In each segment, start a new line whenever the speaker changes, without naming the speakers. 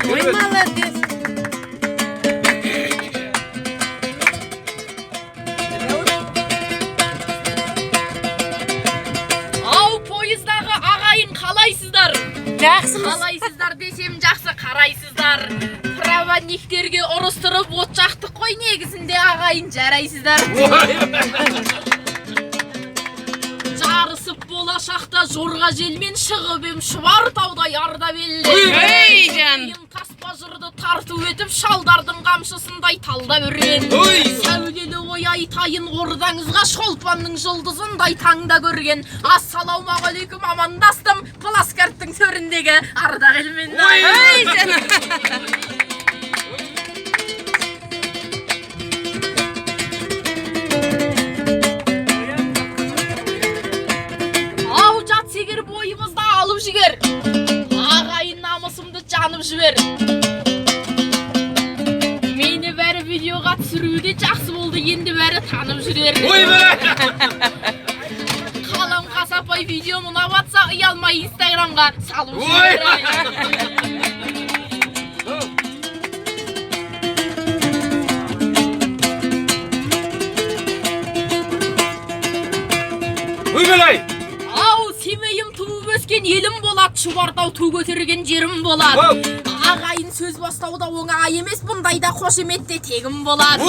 Ой, молодец.
Ау, пойыздағы ағайын қалайсыздар?
Жақсымыз.
Қалайсыздар десем жақсы қарайсыздар. Проводниктерге ұрыстырып от жақтық қой, негізінде ағайын жарайсыздар. Жарысып болашақта жорға желмен шығып ем шұбар таудай арда белде.
Ой, жан.
Таспа жырды тарту етіп шалдардың қамшысындай талда өрген. Сәулелі ой айтайын ордаңызға шолпанның жұлдызындай таңда көрген. Ассалаумағалейкум, амандастым пласкарттың төріндегі ардағелмен.
Ой, жан.
Ау, жат сегер бойымызда алып жігер. Ағайын намысымды жанып жібер. Мені бәрі видеоға түсіруде жақсы болды, енді бәрі танып жүрер. Қалам қасапай видео мұнап атса, ұялмай инстаграмға салып жүрер. Ау, семейім туып өскен елім болады, шұбартау ту көтерген жерім болады. Ағайын сөз бастауда оңай емес, бұндайда қошеметте тегім болады.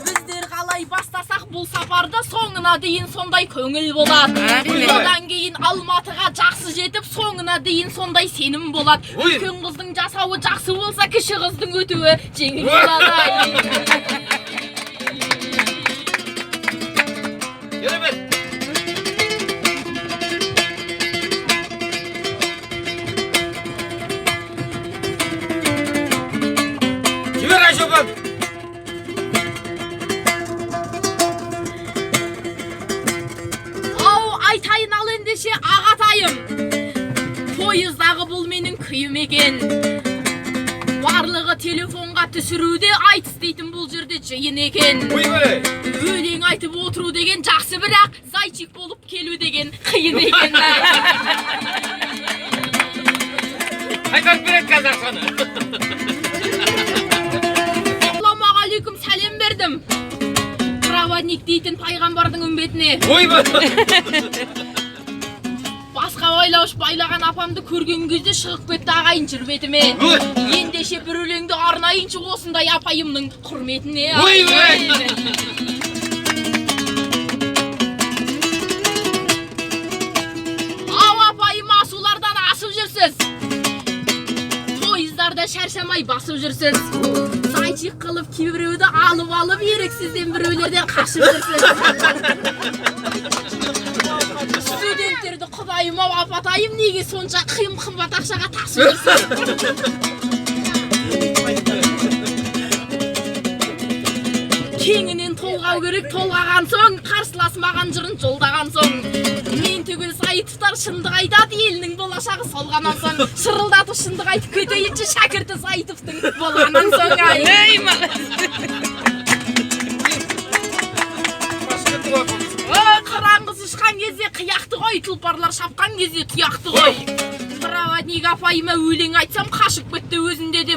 Біздер қалай бастасақ бұл сапарды, соңына дейін сондай көңіл болады. Одан кейін Алматыға жақсы жетіп, соңына дейін сондай сенім болады. Үлкен қыздың жасауы жақсы болса, кіші қыздың өтуі жеңіл болады. Ау, айтайын ал ендеше ағатайым. Пойыздағы бұл менің күйім екен. Барлығы телефонға түсіруде айт істейтін бұл жерде жиын екен. Өлең айтып отыру деген жақсы, бірақ зайчик болып келу деген қиын екен.
Айтат берет қазір соны.
Ассалаумағалейкум, сәлем бердім. Проводник дейтін пайғамбардың үмбетіне. Басқа байлауыш байлаған апамды көрген кезде шығып кетті ағайын жүр бетіме. Ендеше бір өлеңді арнайыншы осындай апайымның құрметіне. Ау, апайым асулардан асып жүрсіз. Пойыздарда шаршамай басып жүрсіз. Зайчик қылып кейбіреуді алып еріксізден біреулерден қашып жүрсіз. Студенттерді құдайым ау, апатайым, неге сонша қымбат ақшаға тасып жүрсіз? Кеңінен толғау керек, толғаған соң, қарсыласмаған жырын жолдаған соң. Мен түгіл Сайтовтар шындық айтады, елінің болашағы солғанан соң. Шырылдатып шындық айтып кетейінші, шәкірті Сайтовтың болғанан соң.
Ой, молодец.
Қыраңғыз ұшқан кезде қияқты ғой, тұлпарлар шапқан кезде тұяқты ғой. Проводник апайыма өлең айтсам қашып кетті өзінде де.